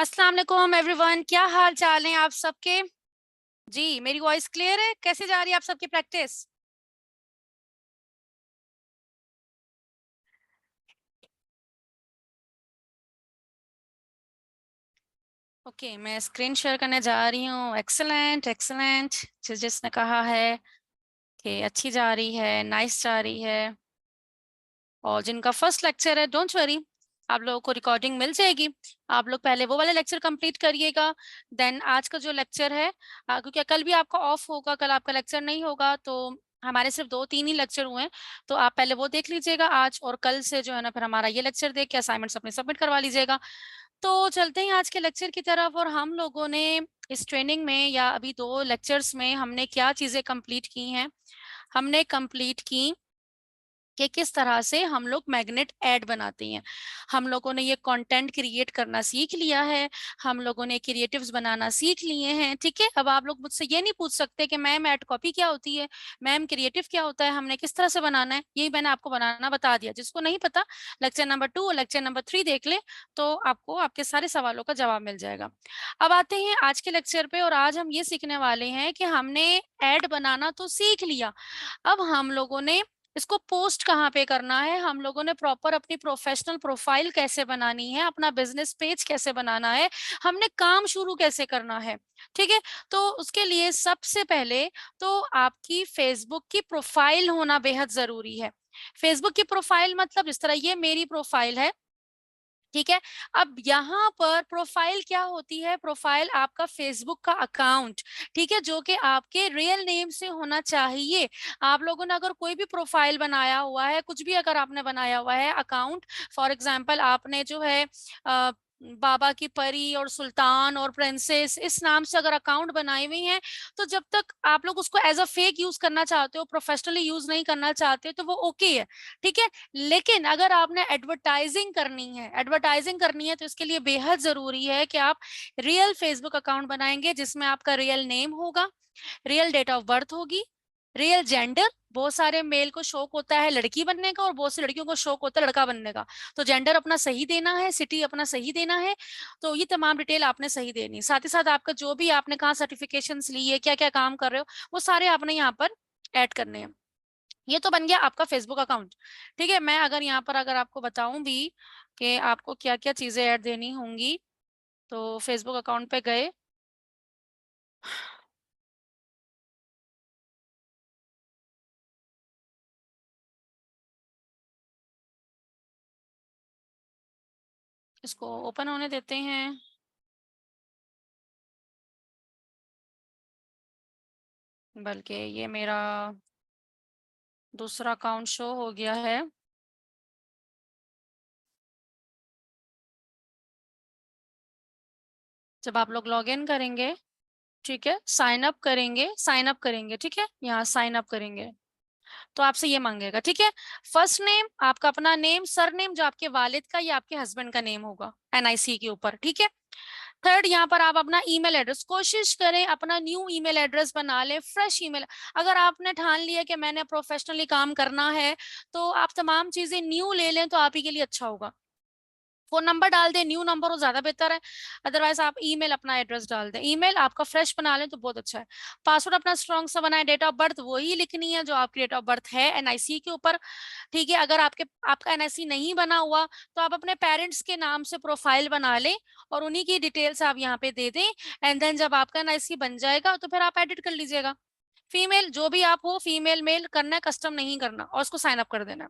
अस्सलाम वालेकुम एवरीवन, क्या हाल चाल है आप सबके। जी, मेरी वॉइस क्लियर है? कैसे जा रही है आप सबकी प्रैक्टिस? ओके, मैं स्क्रीन शेयर करने जा रही हूँ। Excellent excellent. जिसने कहा है कि अच्छी जा रही है, नाइस जा रही है, और जिनका फर्स्ट लेक्चर है, डोंट वरी, आप लोगों को रिकॉर्डिंग मिल जाएगी। आप लोग पहले वो वाला लेक्चर कंप्लीट करिएगा, देन आज का जो लेक्चर है, क्योंकि कल भी आपका ऑफ होगा, कल आपका लेक्चर नहीं होगा, तो हमारे सिर्फ 2-3 ही लेक्चर हुए हैं, तो आप पहले वो देख लीजिएगा आज, और कल से जो है ना फिर हमारा ये लेक्चर देख के असाइनमेंट्स अपने सबमिट करवा लीजिएगा। तो चलते हैं आज के लेक्चर की तरफ। और हम लोगों ने इस ट्रेनिंग में या अभी 2 लेक्चर्स में हमने क्या चीजें कंप्लीट की हैं। हमने कंप्लीट की कि किस तरह से हम लोग मैग्नेट ऐड बनाते हैं। हम लोगों ने ये कंटेंट क्रिएट करना सीख लिया है, हम लोगों ने क्रिएटिव्स बनाना सीख लिए हैं। ठीक है, अब आप लोग मुझसे ये नहीं पूछ सकते कि मैम ऐड कॉपी क्या होती है, मैम क्रिएटिव क्या होता है, हमने किस तरह से बनाना है। यही मैंने आपको बनाना बता दिया। जिसको नहीं पता, लेक्चर नंबर 2 और लेक्चर नंबर 3 देख ले, तो आपको आपके सारे सवालों का जवाब मिल जाएगा। अब आते हैं आज के लेक्चर पे, और आज हम ये सीखने वाले हैं कि हमने ऐड बनाना तो सीख लिया, अब हम लोगों ने इसको पोस्ट कहाँ पे करना है, हम लोगों ने प्रॉपर अपनी प्रोफेशनल प्रोफाइल कैसे बनानी है, अपना बिजनेस पेज कैसे बनाना है, हमने काम शुरू कैसे करना है। ठीक है, तो उसके लिए सबसे पहले तो आपकी फेसबुक की प्रोफाइल होना बेहद जरूरी है। फेसबुक की प्रोफाइल मतलब इस तरह, ये मेरी प्रोफाइल है। ठीक है, अब यहाँ पर प्रोफाइल क्या होती है, प्रोफाइल आपका फेसबुक का अकाउंट, ठीक है, जो कि आपके रियल नेम से होना चाहिए। आप लोगों ने अगर कोई भी प्रोफाइल बनाया हुआ है, कुछ भी अगर आपने बनाया हुआ है अकाउंट, फॉर एग्जांपल आपने जो है बाबा की परी और सुल्तान और प्रिंसेस इस नाम से अगर अकाउंट बनाए हुए हैं, तो जब तक आप लोग उसको एज अ फेक यूज करना चाहते हो, प्रोफेशनली यूज नहीं करना चाहते, तो वो ओके है। ठीक है, लेकिन अगर आपने एडवर्टाइजिंग करनी है तो इसके लिए बेहद जरूरी है कि आप रियल फेसबुक अकाउंट बनाएंगे, जिसमें आपका रियल नेम होगा, रियल डेट ऑफ बर्थ होगी, रियल जेंडर। बहुत सारे मेल को शौक होता है लड़की बनने का, और बहुत सी लड़कियों को शौक होता है लड़का बनने का, तो जेंडर अपना सही देना है, सिटी अपना सही देना है। तो ये तमाम डिटेल आपने सही देनी, साथ ही साथ आपका जो भी आपने कहाँ सर्टिफिकेशंस ली है, क्या क्या काम कर रहे हो, वो सारे आपने यहाँ पर ऐड करने हैं। ये तो बन गया आपका फेसबुक अकाउंट। ठीक है, मैं अगर यहाँ पर अगर आपको बताऊं भी कि आपको क्या क्या चीजें ऐड देनी होंगी, तो फेसबुक अकाउंट पे गए, इसको ओपन होने देते हैं। बल्कि ये मेरा दूसरा अकाउंट शो हो गया है। जब आप लोग लॉग इन करेंगे, ठीक है, साइन अप करेंगे, ठीक है, यहाँ साइन अप करेंगे, तो आपसे ये मांगेगा। ठीक है, फर्स्ट नेम आपका अपना नेम, सर नेम जो आपके वालिद का या आपके हस्बैंड का नेम होगा एनआईसी के ऊपर। ठीक है, थर्ड, यहाँ पर आप अपना ईमेल एड्रेस, कोशिश करें अपना न्यू ईमेल एड्रेस बना लें, फ्रेश ईमेल। अगर आपने ठान लिया कि मैंने प्रोफेशनली काम करना है, तो आप तमाम चीजें न्यू ले लें, तो आप ही के लिए अच्छा होगा। फोन नंबर डाल दें, न्यू नंबर हो ज्यादा बेहतर है, अदरवाइज आप ईमेल अपना एड्रेस डाल दें, ईमेल आपका फ्रेश बना लें तो बहुत अच्छा है। पासवर्ड अपना स्ट्रॉन्ग सा बनाए, डेट ऑफ बर्थ वही लिखनी है जो आपकी डेट ऑफ बर्थ है एनआईसी के ऊपर। ठीक है, अगर आपका एनआईसी नहीं बना हुआ, तो आप अपने पेरेंट्स के नाम से प्रोफाइल बना लें, और उन्हीं की डिटेल्स आप यहाँ पे दे दें, एंड देन जब आपका एनआईसी बन जाएगा तो फिर आप एडिट कर लीजिएगा। फीमेल जो भी आप हो, फीमेल मेल करना है, कस्टम नहीं करना, और उसको साइन अप कर देना।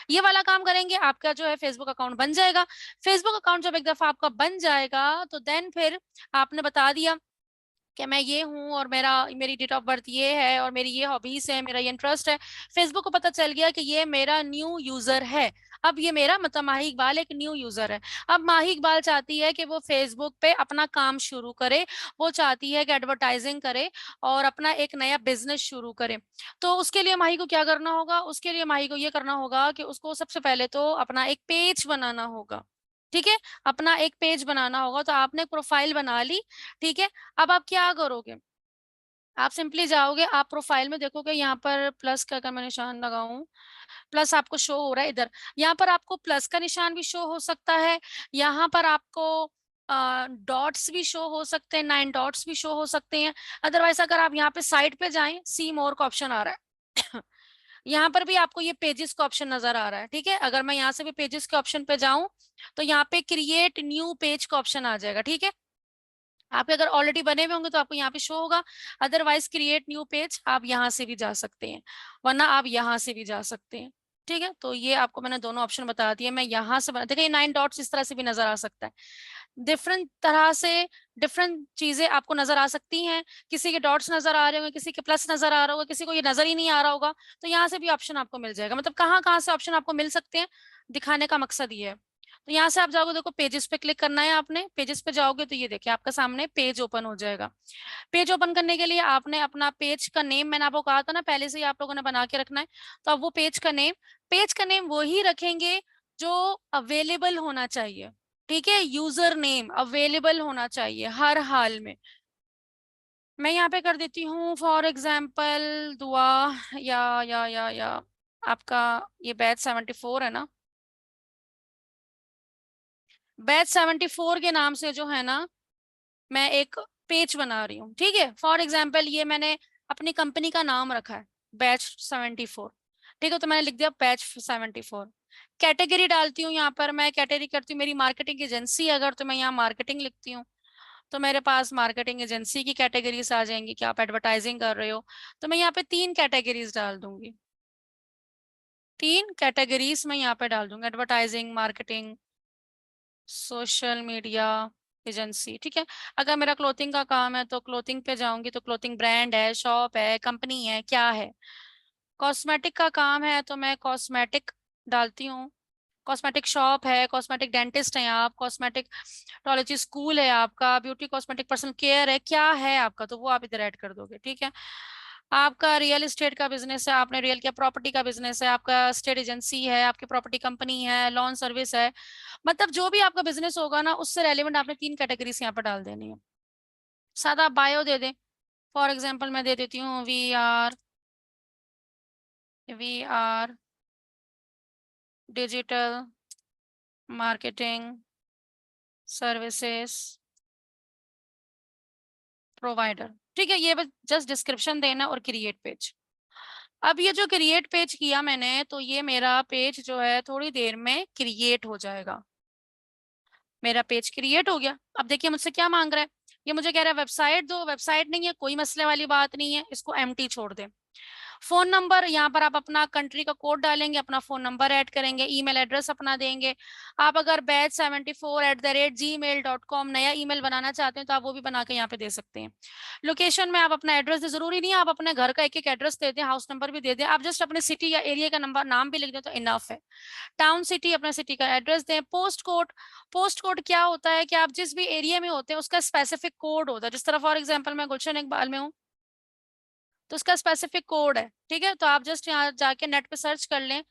ये वाला काम करेंगे, आपका जो है फेसबुक अकाउंट बन जाएगा। फेसबुक अकाउंट जब एक दफा आपका बन जाएगा, तो देन फिर आपने बता दिया कि मैं ये हूँ, और मेरी डेट ऑफ बर्थ ये है, और मेरी ये हॉबीज है, मेरा ये इंटरेस्ट है। फेसबुक को पता चल गया कि ये मेरा न्यू यूजर है। अब ये मेरा मतलब माही इकबाल एक न्यू यूजर है। अब माही इकबाल चाहती है कि वो फेसबुक पे अपना काम शुरू करे, वो चाहती है कि एडवर्टाइजिंग करे और अपना एक नया बिजनेस शुरू करे। तो उसके लिए माही को क्या करना होगा, उसके लिए माही को ये करना होगा कि उसको सबसे पहले तो अपना एक पेज बनाना होगा। ठीक है, अपना एक पेज बनाना होगा, तो आपने एक प्रोफाइल बना ली। ठीक है, अब आप क्या करोगे, आप सिंपली जाओगे, आप प्रोफाइल में देखोगे यहाँ पर प्लस का अगर मैं निशान लगाऊं, प्लस आपको शो हो रहा है इधर। यहाँ पर आपको प्लस का निशान भी शो हो सकता है, यहाँ पर आपको डॉट्स भी शो हो सकते हैं, 9 डॉट्स भी शो हो सकते हैं। अदरवाइज अगर आप यहाँ पे साइड पे जाएं, सी मोर का ऑप्शन आ रहा है यहाँ पर भी आपको ये पेजेस का ऑप्शन नजर आ रहा है, ठीक है। अगर मैं यहाँ से भी पेजेस के ऑप्शन पे जाऊं तो यहाँ पे क्रिएट न्यू पेज का ऑप्शन आ जाएगा, ठीक है। आपके अगर ऑलरेडी बने हुए होंगे तो आपको यहाँ पे शो होगा, अदरवाइज क्रिएट न्यू पेज आप यहाँ से भी जा सकते हैं, वरना आप यहाँ से भी जा सकते हैं, ठीक है। तो ये आपको मैंने दोनों ऑप्शन बता दिए। मैं यहाँ से बना, देखिए 9 डॉट्स इस तरह से भी नजर आ सकता है, डिफरेंट तरह से डिफरेंट चीजें आपको नजर आ सकती हैं। किसी के डॉट्स नजर आ रहे होंगे, किसी के प्लस नजर आ रहा होगा, किसी को ये नजर ही नहीं आ रहा होगा, तो यहाँ से भी ऑप्शन आपको मिल जाएगा। मतलब कहाँ कहाँ से ऑप्शन आपको मिल सकते हैं, दिखाने का मकसद ये है। तो यहाँ से आप जाओगे, देखो पेजेस पे क्लिक करना है आपने, पेजेस पे जाओगे तो ये देखिए आपका सामने पेज ओपन हो जाएगा। पेज ओपन करने के लिए आपने अपना पेज का नेम, मैंने आपको कहा था ना पहले से ही आप लोगों ने बना के रखना है, तो अब वो पेज का नेम वही रखेंगे जो अवेलेबल होना चाहिए, ठीक है। यूजर नेम अवेलेबल होना चाहिए हर हाल में। मैं यहाँ पे कर देती हूँ फॉर एग्जाम्पल दुआ, या आपका ये बैच 74 है ना, बैच 74 के नाम से जो है ना मैं एक पेज बना रही हूँ, ठीक है। फॉर एग्जाम्पल ये मैंने अपनी कंपनी का नाम रखा है बैच 74, ठीक है। तो मैंने लिख दिया बैच 74। कैटेगरी डालती हूँ, यहाँ पर मैं कैटेगरी करती हूँ मेरी मार्केटिंग एजेंसी, अगर तो मैं यहाँ मार्केटिंग लिखती हूँ तो मेरे पास मार्केटिंग एजेंसी की कैटेगरीज आ जाएंगी कि आप एडवर्टाइजिंग कर रहे हो। तो मैं यहाँ पे 3 कैटेगरीज डाल दूंगी, 3 कैटेगरीज मैं यहाँ पे डाल दूंगी, advertising, marketing, social media, agency, ठीक है। अगर मेरा क्लोथिंग का काम है तो क्लोथिंग पे जाऊंगी तो क्लोथिंग ब्रांड है, शॉप है, कंपनी है, क्या है। कॉस्मेटिक का काम है तो मैं कॉस्मेटिक डालती हूँ, कॉस्मेटिक शॉप है, कॉस्मेटिक डेंटिस्ट है आप, कॉस्मेटिक टोलॉजी स्कूल है आपका, ब्यूटी कॉस्मेटिक पर्सनल केयर है, क्या है आपका, तो वो आप इधर ऐड कर दोगे, ठीक है। आपका रियल एस्टेट का बिजनेस है, आपने रियल क्या प्रॉपर्टी का बिजनेस है, आपका स्टेट एजेंसी है, आपकी प्रॉपर्टी कंपनी है, लॉन सर्विस है, मतलब जो भी आपका बिजनेस होगा ना उससे रेलिवेंट आपने 3 कैटेगरीज यहाँ पर डाल देनी है। सादा बायो दे दें, फॉर एग्जाम्पल मैं दे देती हूँ we are digital marketing services provider, ठीक है। ये बस जस्ट डिस्क्रिप्शन देना और क्रिएट पेज। अब ये जो क्रिएट पेज किया मैंने तो ये मेरा पेज जो है थोड़ी देर में क्रिएट हो जाएगा। मेरा पेज क्रिएट हो गया। अब देखिए मुझसे क्या मांग रहा है, ये मुझे कह रहा है वेबसाइट दो, वेबसाइट नहीं है, कोई मसले वाली बात नहीं है, इसको एम्प्टी छोड़ दे। फोन नंबर, यहाँ पर आप अपना कंट्री का कोड डालेंगे, अपना फोन नंबर ऐड करेंगे, ईमेल एड्रेस अपना देंगे। आप अगर batch74@gmail.com नया ईमेल बनाना चाहते हैं तो आप वो भी बना के यहाँ पे दे सकते हैं। लोकेशन में आप अपना एड्रेस दे, जरूरी नहीं है आप अपने घर का एक एक एड्रेस दे दें, हाउस नंबर भी दे दें, आप जस्ट अपने सिटी या एरिया का नंबर नाम भी लिख दें तो इनफ है। टाउन सिटी अपना सिटी का एड्रेस दें। पोस्ट कोड, पोस्ट कोड क्या होता है कि आप जिस भी एरिया में होते हैं उसका स्पेसिफिक कोड होता है। जिस तरह फॉर एग्जांपल मैं गुलशन इकबाल में हूँ तो उसका स्पेसिफिक कोड है, ठीक है। तो आप जस्ट यहाँ जाके नेट पे सर्च कर लें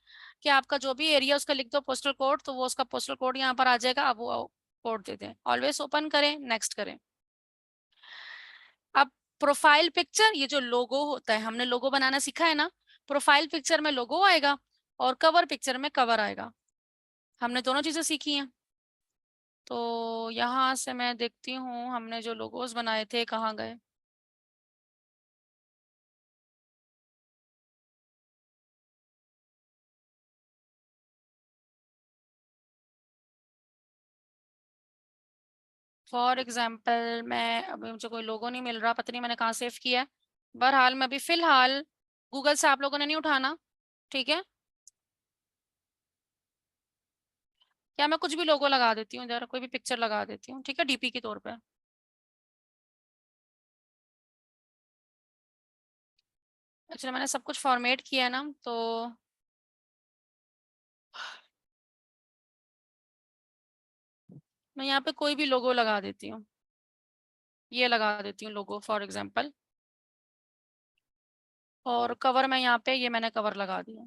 कि आपका जो भी एरिया उसका लिख दो पोस्टल कोड, तो वो उसका पोस्टल कोड यहाँ पर आ जाएगा, आप वो कोड दे दें। ऑलवेज ओपन करें, नेक्स्ट करें। अब प्रोफाइल पिक्चर, ये जो लोगो होता है, हमने लोगो बनाना सीखा है ना, प्रोफाइल पिक्चर में लोगो आएगा और कवर पिक्चर में कवर आएगा, हमने दोनों चीजें सीखी हैं। तो यहाँ से मैं देखती हूँ हमने जो लोगोस बनाए थे कहाँ गए। फॉर एग्जाम्पल मैं, अभी मुझे कोई लोगो नहीं मिल रहा, पता नहीं मैंने कहाँ सेव किया है। बहरहाल मैं अभी फिलहाल गूगल से, आप लोगों ने नहीं उठाना, ठीक है। या मैं कुछ भी लोगो लगा देती हूँ, जरा कोई भी पिक्चर लगा देती हूँ, ठीक है, डीपी के तौर पे। अच्छा मैंने सब कुछ फॉर्मेट किया है ना, तो मैं यहाँ पे कोई भी लोगो लगा देती हूँ, ये लगा देती हूँ लोगो फॉर एग्जाम्पल। और कवर में यहाँ पे ये मैंने कवर लगा दिया,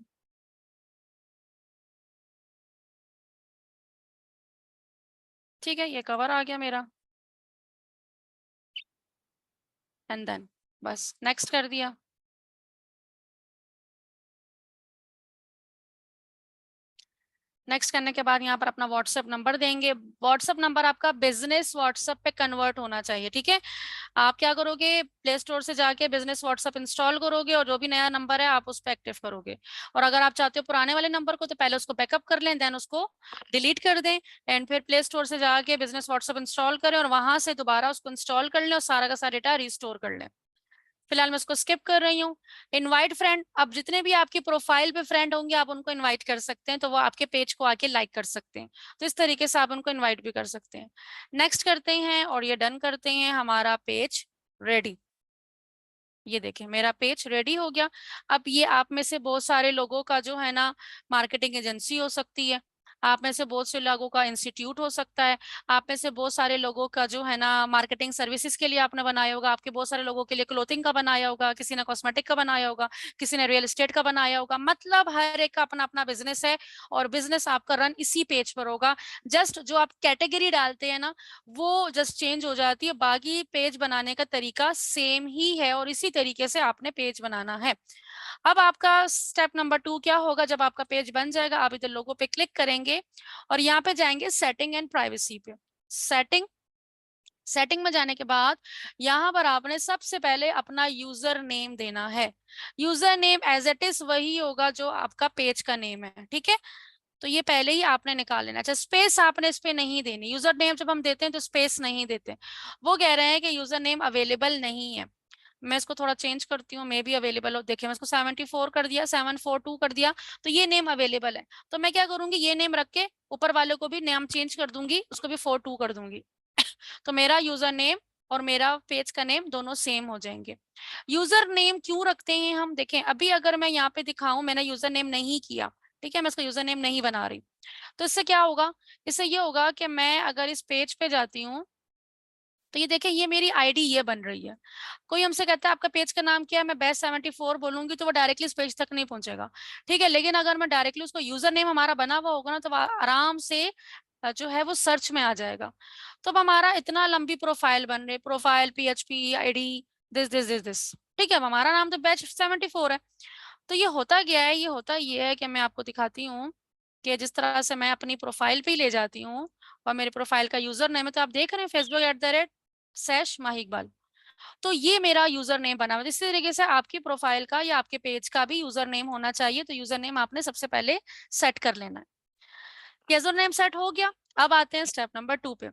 ठीक है, ये कवर आ गया मेरा। एंड देन बस नेक्स्ट कर दिया। नेक्स्ट करने के बाद यहाँ पर अपना व्हाट्सएप नंबर देंगे। व्हाट्सएप नंबर आपका बिजनेस व्हाट्सएप पे कन्वर्ट होना चाहिए, ठीक है। आप क्या करोगे, प्ले स्टोर से जाके बिजनेस व्हाट्सएप इंस्टॉल करोगे और जो भी नया नंबर है आप उस पर एक्टिव करोगे। और अगर आप चाहते हो पुराने वाले नंबर को, तो पहले उसको बैकअप कर लें, देन उसको डिलीट कर दें, एंड फिर प्ले स्टोर से जाके बिजनेस व्हाट्सएप इंस्टॉल करें और वहां से दोबारा उसको इंस्टॉल कर लें और सारा का सारा डेटा रिस्टोर कर लें। फिलहाल मैं उसको स्किप कर रही हूँ। इनवाइट फ्रेंड, अब जितने भी आपकी प्रोफाइल पे फ्रेंड होंगे आप उनको इनवाइट कर सकते हैं, तो वो आपके पेज को आके लाइक कर सकते हैं। तो इस तरीके से आप उनको इनवाइट भी कर सकते हैं। नेक्स्ट करते हैं और ये डन करते हैं। हमारा पेज रेडी, ये देखें मेरा पेज रेडी हो गया। अब ये आप में से बहुत सारे लोगों का जो है ना मार्केटिंग एजेंसी हो सकती है, आप में से बहुत से लोगों का इंस्टीट्यूट हो सकता है, आप में से बहुत सारे लोगों का जो है ना मार्केटिंग सर्विसेज के लिए आपने बनाया होगा, आपके बहुत सारे लोगों के लिए क्लोथिंग का बनाया होगा, किसी ने कॉस्मेटिक का बनाया होगा, किसी ने रियल एस्टेट का बनाया होगा। मतलब हर एक का अपना अपना बिजनेस है और बिजनेस आपका रन इसी पेज पर होगा। जस्ट जो आप कैटेगरी डालते हैं ना वो जस्ट चेंज हो जाती है, बाकी पेज बनाने का तरीका सेम ही है और इसी तरीके से आपने पेज बनाना है। अब आपका स्टेप नंबर 2 क्या होगा, जब आपका पेज बन जाएगा आप इधर लोगो पे क्लिक करेंगे और यहाँ पे जाएंगे सेटिंग एंड प्राइवेसी पे। सेटिंग में जाने के बाद यहाँ पर आपने सबसे पहले अपना यूजर नेम देना है। User name as it is वही होगा जो आपका पेज का नेम है, ठीक है। तो ये पहले ही आपने निकाल लेना। अच्छा, स्पेस आपने इस पे नहीं देनी। यूजर नेम जब हम देते हैं तो स्पेस नहीं देते। वो कह रहे हैं कि यूजर नेम अवेलेबल नहीं है। मैं इसको थोड़ा चेंज करती हूँ, मे भी अवेलेबल हो। देखिए मैं इसको 74 कर दिया, 742 कर दिया, तो ये नेम अवेलेबल है। तो मैं क्या करूंगी, ये नेम रख के ऊपर वाले को भी नेम चेंज कर दूंगी, उसको भी 42 कर दूंगी। तो मेरा यूजर नेम और मेरा पेज का नेम दोनों सेम हो जाएंगे। यूजर नेम क्यों रखते हैं हम, देखें अभी अगर मैं यहाँ पे दिखाऊं मैंने यूजर नेम नहीं किया, ठीक है, मैं इसका यूजर नेम नहीं बना रही, तो इससे क्या होगा, इससे ये होगा कि मैं अगर इस पेज पे जाती हूँ तो ये देखिए ये मेरी आईडी ये बन रही है। कोई हमसे कहता है आपका पेज का नाम क्या है, मैं बेस्ट 74 बोलूंगी तो वो डायरेक्टली इस पेज तक नहीं पहुंचेगा, ठीक है। लेकिन अगर मैं डायरेक्टली उसको यूजर नेम हमारा बना हुआ होगा ना तो आराम से जो है वो सर्च में आ जाएगा। तो अब हमारा इतना लंबी प्रोफाइल बन रही, प्रोफाइल PHP ID दिस, ठीक है। अब हमारा नाम तो बेस्ट 74 है। तो ये होता गया है, ये होता ये है कि मैं आपको दिखाती हूँ कि जिस तरह से मैं अपनी प्रोफाइल पे ही ले जाती हूँ और मेरे प्रोफाइल का यूजर नेम है, तो आप देख रहे हैं Facebook@mahi-iqbal। तो ये मेरा यूजर नेम बना हुआ है। इसी तरीके से आपकी प्रोफाइल का या आपके पेज का भी यूजर नेम होना चाहिए। तो यूजर नेम आपने सबसे पहले सेट कर लेना है। यूजर नेम सेट हो गया। अब आते हैं स्टेप नंबर 2 पे।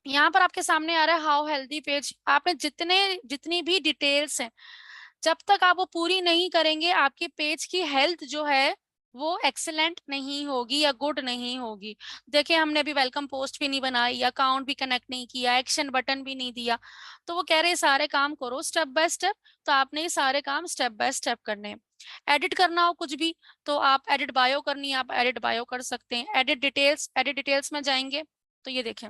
यहाँ पर आपके सामने आ रहा है हाउ हेल्दी पेज। आपने जितनी भी डिटेल्स हैं जब तक आप वो पूरी नहीं करेंगे आपके पेज की हेल्थ जो है वो एक्सीलेंट नहीं होगी या गुड नहीं होगी। देखिए हमने अभी वेलकम पोस्ट भी नहीं बनाई, अकाउंट भी कनेक्ट नहीं किया, एक्शन बटन भी नहीं दिया। तो वो कह रहे हैं सारे काम करो स्टेप बाय स्टेप। तो आपने ये सारे काम स्टेप बाय स्टेप करने हैं। एडिट करना हो कुछ भी तो आप एडिट बायो करनी है, आप एडिट बायो कर सकते हैं। एडिट डिटेल्स में जाएंगे तो ये देखें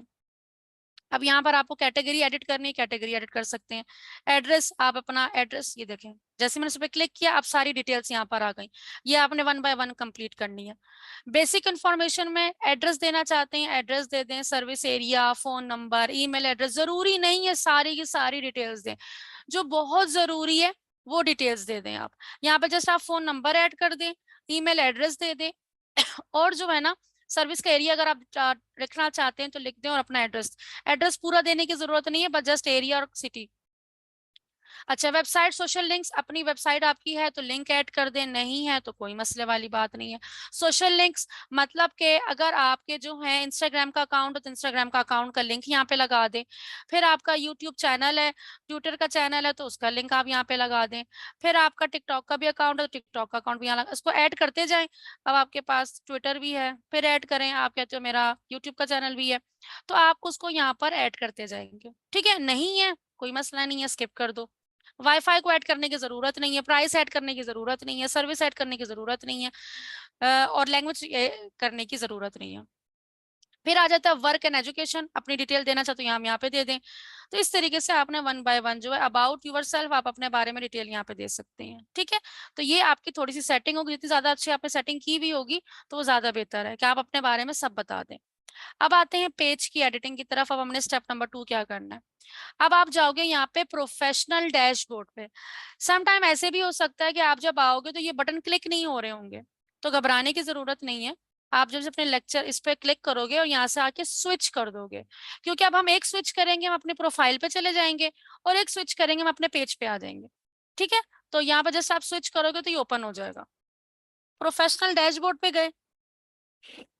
अब यहाँ पर आपको कैटेगरी एडिट करनी है, कैटेगरी एडिट कर सकते हैं। एड्रेस, आप अपना एड्रेस ये देखें, जैसे मैंने उस पर क्लिक किया अब सारी डिटेल्स यहाँ पर आ गई। ये आपने 1 बाय 1 कंप्लीट करनी है। बेसिक इंफॉर्मेशन में एड्रेस देना चाहते हैं एड्रेस दे दें, service area, phone number, email address, जरूरी नहीं है सारी की सारी डिटेल्स दें, जो बहुत जरूरी है वो डिटेल्स दे दें। आप यहाँ पे जस्ट आप फोन नंबर ऐड कर दें, ईमेल एड्रेस दे दें और जो है ना सर्विस का एरिया अगर आप लिखना चाहते हैं तो लिख दें और अपना एड्रेस। एड्रेस पूरा देने की जरूरत नहीं है, बस जस्ट एरिया और सिटी। अच्छा, वेबसाइट सोशल लिंक्स, अपनी वेबसाइट आपकी है तो लिंक ऐड कर दें, नहीं है तो कोई मसले वाली बात नहीं है। सोशल लिंक्स मतलब कि अगर आपके जो है इंस्टाग्राम का अकाउंट है तो इंस्टाग्राम का अकाउंट का लिंक यहाँ पे लगा दें। फिर आपका यूट्यूब चैनल है, ट्विटर का चैनल है तो उसका लिंक आप यहाँ पे लगा दें। फिर आपका टिकटॉक का भी अकाउंट है तो टिकटॉक का अकाउंट भी यहाँ लगा, इसको ऐड करते जाएं। अब आपके पास ट्विटर भी है फिर ऐड करें, आप कहते हो मेरा यूट्यूब का चैनल भी है तो आप उसको यहाँ पर ऐड करते जाएंगे, ठीक है। नहीं है कोई मसला नहीं है, स्किप कर दो। वाईफाई को ऐड करने की जरूरत नहीं है, प्राइस ऐड करने की जरूरत नहीं है, सर्विस ऐड करने की जरूरत नहीं है, और लैंग्वेज करने की जरूरत नहीं है। फिर आ जाता है वर्क एंड एजुकेशन, अपनी डिटेल देना चाहते हो हम यहाँ पे दे दें। तो इस तरीके से आपने 1 बाय 1 जो है अबाउट यूर सेल्फ आप अपने बारे में डिटेल यहाँ पे दे सकते हैं, ठीक है। तो ये आपकी थोड़ी सी सेटिंग होगी, जितनी ज्यादा अच्छी आपने सेटिंग की भी होगी तो वो ज्यादा बेहतर है कि आप अपने बारे में सब बता दें। अब आते हैं पेज की एडिटिंग की तरफ। अब हमने स्टेप नंबर 2 क्या करना है। अब आप जाओगे यहाँ पे प्रोफेशनल डैशबोर्ड पे। सम टाइम ऐसे भी हो सकता है कि आप जब आओगे तो ये बटन क्लिक नहीं हो रहे होंगे, तो घबराने की जरूरत नहीं है। आप जब अपने लेक्चर इस पे क्लिक करोगे और यहाँ से आके स्विच कर दोगे, क्योंकि अब हम एक स्विच करेंगे हम अपने प्रोफाइल पे चले जाएंगे और एक स्विच करेंगे हम अपने पेज पे आ जाएंगे। ठीक है, तो यहाँ पर जैसे आप स्विच करोगे तो ये ओपन हो जाएगा। प्रोफेशनल डैशबोर्ड पे गए।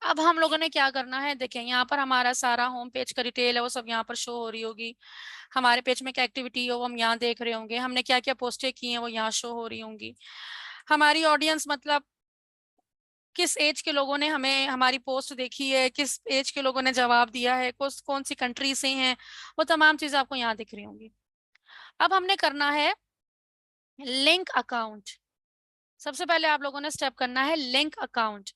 अब हम लोगों ने क्या करना है, देखें यहाँ पर हमारा सारा होम पेज का डिटेल है वो सब यहाँ पर शो हो रही होगी। हमारे पेज में क्या एक्टिविटी हो वो हम यहाँ देख रहे होंगे, हमने क्या क्या पोस्टें की हैं वो यहाँ शो हो रही होंगी। हमारी ऑडियंस मतलब किस एज के लोगों ने हमें हमारी पोस्ट देखी है, किस एज के लोगों ने जवाब दिया है, कौन सी कंट्री से हैं, वो तमाम चीजें आपको यहाँ दिख रही होंगी। अब हमने करना है लिंक अकाउंट। सबसे पहले आप लोगों ने स्टेप करना है लिंक अकाउंट।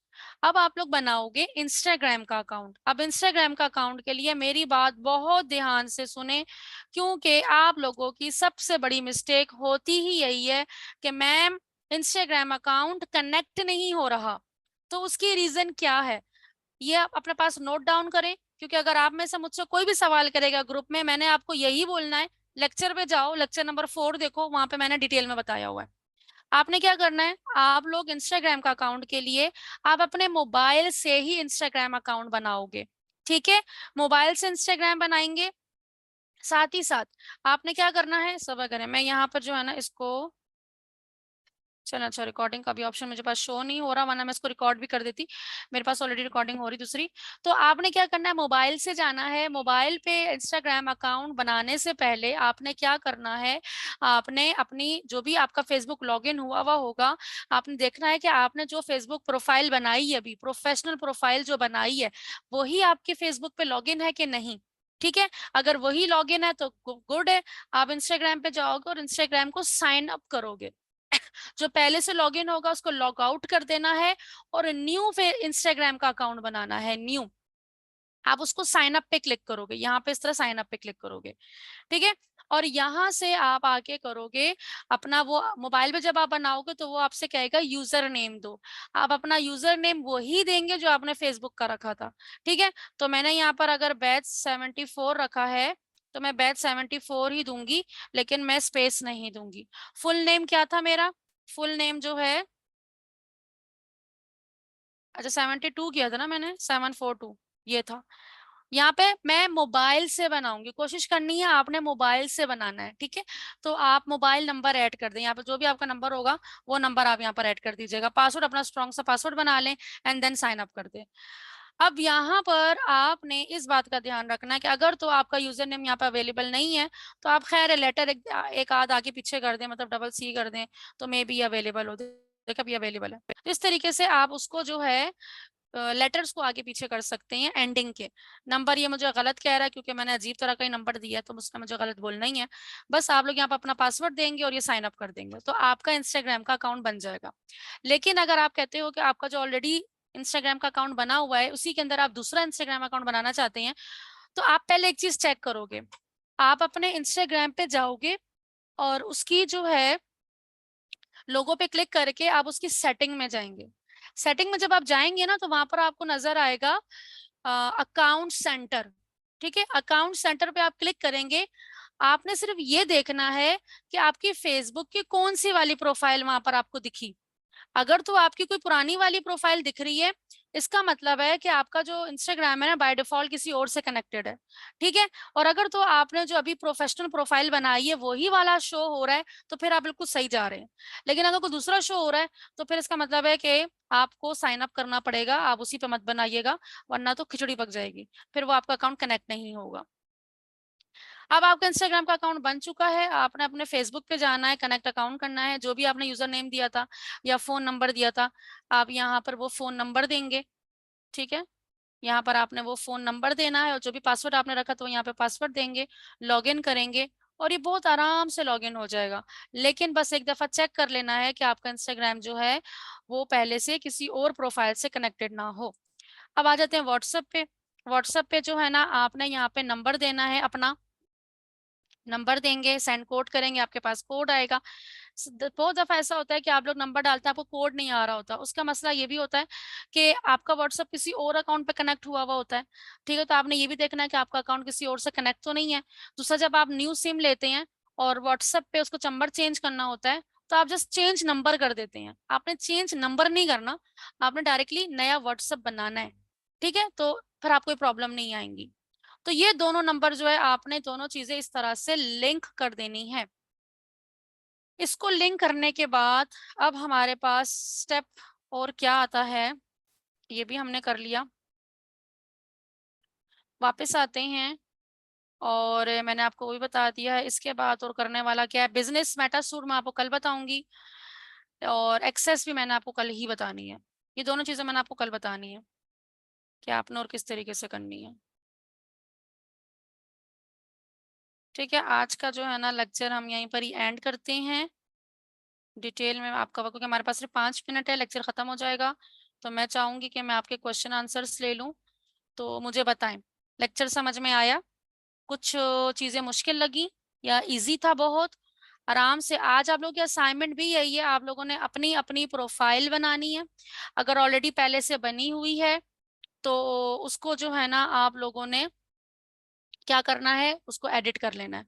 अब आप लोग बनाओगे इंस्टाग्राम का अकाउंट। अब इंस्टाग्राम का अकाउंट के लिए मेरी बात बहुत ध्यान से सुने, क्योंकि आप लोगों की सबसे बड़ी मिस्टेक होती ही यही है कि मैम इंस्टाग्राम अकाउंट कनेक्ट नहीं हो रहा। तो उसकी रीजन क्या है, ये आप अपने पास नोट डाउन करें, क्योंकि अगर आप में से मुझसे कोई भी सवाल करेगा ग्रुप में, मैंने आपको यही बोलना है, लेक्चर पे जाओ, लेक्चर नंबर 4 देखो, वहां पे मैंने डिटेल में बताया हुआ है। आपने क्या करना है, आप लोग इंस्टाग्राम का अकाउंट के लिए आप अपने मोबाइल से ही इंस्टाग्राम अकाउंट बनाओगे। ठीक है, मोबाइल से इंस्टाग्राम बनाएंगे। साथ ही साथ आपने क्या करना है, सब करें, मैं यहाँ पर जो है ना इसको, चलो अच्छा, रिकॉर्डिंग का भी ऑप्शन मुझे पास शो नहीं हो रहा, वरना मैं इसको रिकॉर्ड भी कर देती, मेरे पास ऑलरेडी रिकॉर्डिंग हो रही दूसरी। तो आपने क्या करना है, मोबाइल से जाना है। मोबाइल पे इंस्टाग्राम अकाउंट बनाने से पहले आपने क्या करना है, आपने अपनी जो भी आपका फेसबुक लॉगिन हुआ हुआ होगा, आपने देखना है कि आपने जो फेसबुक प्रोफाइल बनाई है, अभी प्रोफेशनल प्रोफाइल जो बनाई है, वही आपके फेसबुक पे लॉगिन है कि नहीं। ठीक है, अगर वही लॉगिन है तो गुड है, आप इंस्टाग्राम पे जाओगे और इंस्टाग्राम को साइन अप करोगे। जो पहले से लॉगिन होगा उसको लॉग आउट कर देना है और न्यू फिर इंस्टाग्राम का अकाउंट बनाना है, न्यू। आप उसको साइन अप पे क्लिक करोगे, यहाँ पे इस तरह साइन अप पे क्लिक करोगे। ठीक है, और यहाँ से आप आके करोगे अपना वो, मोबाइल पे जब आप बनाओगे तो वो आपसे कहेगा यूजर नेम दो। आप अपना यूजर नेम वही देंगे जो आपने फेसबुक का रखा था। ठीक है, तो मैंने यहाँ पर अगर बैच 74 रखा है तो मैं बैच 74 ही दूंगी, लेकिन मैं स्पेस नहीं दूंगी। फुल नेम क्या था मेरा, फुल नेम जो है, अच्छा 72 किया था ना मैंने, 742 ये था। यहाँ पे मैं मोबाइल से बनाऊंगी, कोशिश करनी है आपने मोबाइल से बनाना है। ठीक है, तो आप मोबाइल नंबर ऐड कर दें, यहाँ पे जो भी आपका नंबर होगा वो नंबर आप यहाँ पर ऐड कर दीजिएगा। पासवर्ड अपना स्ट्रॉन्ग सा पासवर्ड बना लें एंड देन साइन अप कर दें। अब यहाँ पर आपने इस बात का ध्यान रखना है कि अगर तो आपका यूजर नेम यहाँ पे अवेलेबल नहीं है तो आप खैर लेटर एक आध आगे पीछे कर दें, मतलब डबल सी कर दें, तो मे बी अवेलेबल हो, देखा भी अवेलेबल है। तो इस तरीके से आप उसको जो है लेटर्स को आगे पीछे कर सकते हैं एंडिंग के। नंबर ये मुझे गलत कह रहा है क्योंकि मैंने अजीब तरह का ही नंबर दिया है, तो उसका मुझे गलत बोलना ही है। बस आप लोग यहाँ पर अपना पासवर्ड देंगे और ये साइन अप कर देंगे तो आपका इंस्टाग्राम का अकाउंट बन जाएगा। लेकिन अगर आप कहते हो कि आपका जो ऑलरेडी इंस्टाग्राम का अकाउंट बना हुआ है उसी के अंदर आप दूसरा इंस्टाग्राम अकाउंट बनाना चाहते हैं, तो आप पहले एक चीज चेक करोगे, आप अपने इंस्टाग्राम पे जाओगे और उसकी जो है लोगो पे क्लिक करके आप उसकी सेटिंग में जाएंगे। सेटिंग में जब आप जाएंगे ना तो वहां पर आपको नजर आएगा अकाउंट सेंटर। ठीक है, अकाउंट सेंटर पे आप क्लिक करेंगे। आपने सिर्फ ये देखना है कि आपकी फेसबुक की कौन सी वाली प्रोफाइल वहां पर आपको दिखी। अगर तो आपकी कोई पुरानी वाली प्रोफाइल दिख रही है, इसका मतलब है कि आपका जो इंस्टाग्राम है ना बाय डिफॉल्ट किसी और से कनेक्टेड है। ठीक है, और अगर तो आपने जो अभी प्रोफेशनल प्रोफाइल बनाई है वही वाला शो हो रहा है तो फिर आप बिल्कुल सही जा रहे हैं। लेकिन अगर कोई दूसरा शो हो रहा है तो फिर इसका मतलब है कि आपको साइन अप करना पड़ेगा, आप उसी पे मत बनाइएगा, वरना तो खिचड़ी पक जाएगी, फिर वो आपका अकाउंट कनेक्ट नहीं होगा। अब आपका इंस्टाग्राम का अकाउंट बन चुका है, आपने अपने फेसबुक पे जाना है, कनेक्ट अकाउंट करना है, जो भी आपने यूजर नेम दिया था या फोन नंबर दिया था आप यहाँ पर वो फोन नंबर देंगे। ठीक है, यहाँ पर आपने वो फोन नंबर देना है और जो भी पासवर्ड आपने रखा तो यहाँ पे पासवर्ड देंगे, लॉगिन करेंगे और ये बहुत आराम से लॉगिन हो जाएगा। लेकिन बस एक दफा चेक कर लेना है कि आपका इंस्टाग्राम जो है वो पहले से किसी और प्रोफाइल से कनेक्टेड ना हो। अब आ जाते हैं व्हाट्सएप पे। व्हाट्सएप पे जो है ना आपने यहाँ पे नंबर देना है, अपना नंबर देंगे, सेंड कोड करेंगे, आपके पास कोड आएगा। बहुत दफा ऐसा होता है कि आप लोग नंबर डालते हैं आपको कोड नहीं आ रहा होता, उसका मसला ये भी होता है कि आपका व्हाट्सएप किसी और अकाउंट पे कनेक्ट हुआ हुआ होता है। ठीक है, तो आपने ये भी देखना है कि आपका अकाउंट किसी और से कनेक्ट तो नहीं है। दूसरा, जब आप न्यू सिम लेते हैं और व्हाट्सएप पे उसको नंबर चेंज करना होता है तो आप जस्ट चेंज नंबर कर देते हैं। आपने चेंज नंबर नहीं करना, आपने डायरेक्टली नया व्हाट्सएप बनाना है, ठीक है, तो फिर आपको कोई प्रॉब्लम नहीं आएंगी। तो ये दोनों नंबर जो है आपने दोनों चीजें इस तरह से लिंक कर देनी है। इसको लिंक करने के बाद अब हमारे पास स्टेप और क्या आता है, ये भी हमने कर लिया। वापस आते हैं और मैंने आपको वही बता दिया है। इसके बाद और करने वाला क्या है, बिजनेस मेटा सूट मैं आपको कल बताऊंगी, और एक्सेस भी मैंने आपको कल ही बतानी है। ये दोनों चीजें मैंने आपको कल बतानी है कि आपने और किस तरीके से करनी है। ठीक है, आज का जो है ना लेक्चर हम यहीं पर ही एंड करते हैं। डिटेल में आपका, क्योंकि हमारे पास सिर्फ 5 मिनट है, लेक्चर खत्म हो जाएगा, तो मैं चाहूंगी कि मैं आपके क्वेश्चन आंसर्स ले लूं। तो मुझे बताएं, लेक्चर समझ में आया? कुछ चीजें मुश्किल लगी या इजी था बहुत? आराम से आज आप लोगों की असाइनमेंट भी यही है, आप लोगों ने अपनी अपनी प्रोफाइल बनानी है। अगर ऑलरेडी पहले से बनी हुई है तो उसको जो है ना आप लोगों ने क्या करना है, उसको एडिट कर लेना है।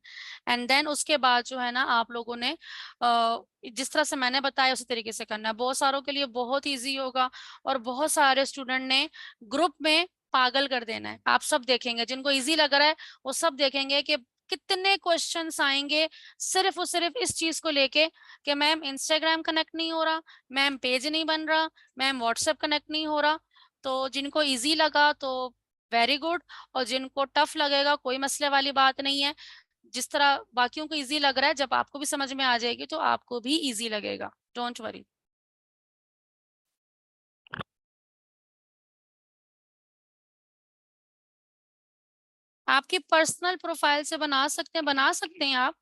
एंड देन उसके बाद जो है ना आप लोगों ने जिस तरह से मैंने बताया उसी तरीके से करना है। बहुत सारों के लिए बहुत इजी होगा, और बहुत सारे स्टूडेंट ने ग्रुप में पागल कर देना है। आप सब देखेंगे, जिनको इजी लग रहा है वो सब देखेंगे कि कितने क्वेश्चंस आएंगे सिर्फ और सिर्फ इस चीज को लेके कि मैम इंस्टाग्राम कनेक्ट नहीं हो रहा, मैम पेज नहीं बन रहा, मैम व्हाट्सएप कनेक्ट नहीं हो रहा। तो जिनको इजी लगा तो वेरी गुड, और जिनको टफ लगेगा कोई मसले वाली बात नहीं है। जिस तरह बाकियों को इजी लग रहा है, जब आपको भी समझ में आ जाएगी तो आपको भी इजी लगेगा, डोंट वरी। आपकी पर्सनल प्रोफाइल से बना सकते हैं आप,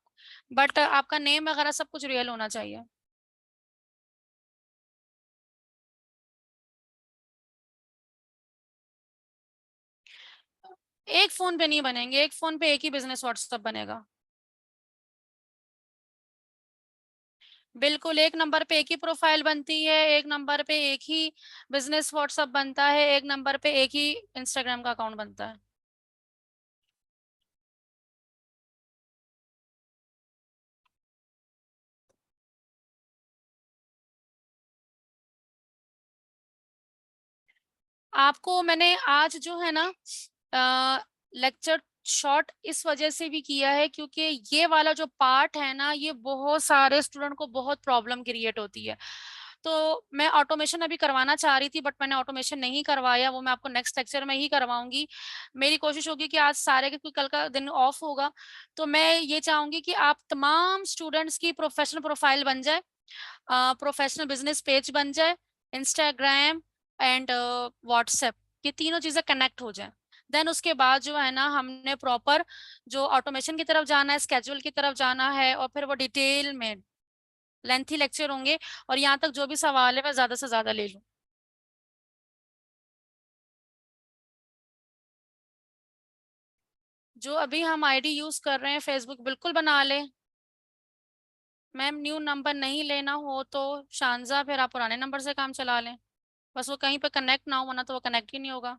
बट आपका नेम वगैरह सब कुछ रियल होना चाहिए। एक फोन पे नहीं बनेंगे, एक फोन पे एक ही बिजनेस व्हाट्सएप बनेगा। बिल्कुल, एक नंबर पे एक ही प्रोफाइल बनती है, एक नंबर पे एक ही बिजनेस व्हाट्सएप बनता है, एक नंबर पे एक ही इंस्टाग्राम का अकाउंट बनता है। आपको मैंने आज जो है ना लेक्चर शॉर्ट इस वजह से भी किया है क्योंकि ये वाला जो पार्ट है ना, ये बहुत सारे स्टूडेंट को बहुत प्रॉब्लम क्रिएट होती है। तो मैं ऑटोमेशन अभी करवाना चाह रही थी, बट मैंने ऑटोमेशन नहीं करवाया, वो मैं आपको नेक्स्ट लेक्चर में ही करवाऊंगी। मेरी कोशिश होगी कि आज सारे के, कल का दिन ऑफ होगा, तो मैं ये चाहूंगी कि आप तमाम स्टूडेंट्स की प्रोफेशनल प्रोफाइल बन जाए, प्रोफेशनल बिजनेस पेज बन जाए, इंस्टाग्राम एंड व्हाट्सएप, ये तीनों चीजें कनेक्ट हो जाए। देन उसके बाद जो है ना हमने प्रॉपर जो ऑटोमेशन की तरफ जाना है, स्केड्यूल की तरफ जाना है, और फिर वो डिटेल में लेंथी लेक्चर होंगे। और यहाँ तक जो भी सवाल है मैं ज्यादा से ज्यादा ले लूँ। जो अभी हम आईडी यूज कर रहे हैं फेसबुक, बिल्कुल बना ले। मैम न्यू नंबर नहीं लेना हो तो शानजा फिर आप पुराने नंबर से काम चला लें, बस वो कहीं पे कनेक्ट ना हो, वरना तो वो कनेक्ट ही नहीं होगा।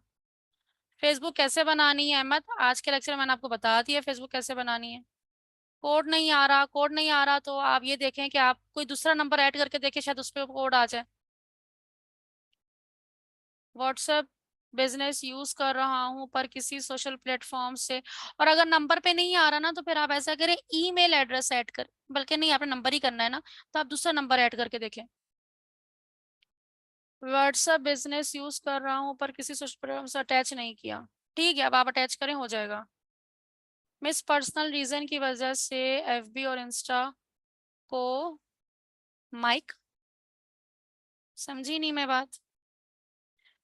फेसबुक कैसे बनानी है अहमद, आज के लेक्चर में मैंने आपको बता दिया फेसबुक कैसे बनानी है। कोड नहीं आ रहा, कोड नहीं आ रहा, तो आप ये देखें कि आप कोई दूसरा नंबर ऐड करके देखें, शायद उस पर कोड आ जाए। व्हाट्सएप बिजनेस यूज कर रहा हूँ पर किसी सोशल प्लेटफॉर्म से, और अगर नंबर पे नहीं आ रहा ना तो फिर आप ऐसा करें, ईमेल एड्रेस ऐड कर, बल्कि नहीं आपने नंबर ही करना है ना, तो आप दूसरा नंबर ऐड करके देखें। व्हाट्सएप बिजनेस यूज कर रहा हूँ पर किसी सोशल प्लेटफॉर्म से अटैच नहीं किया, ठीक है, अब आप अटैच करें, हो जाएगा। मिस पर्सनल रीजन की वजह से एफबी और इंस्टा को माइक, समझी नहीं मैं बात।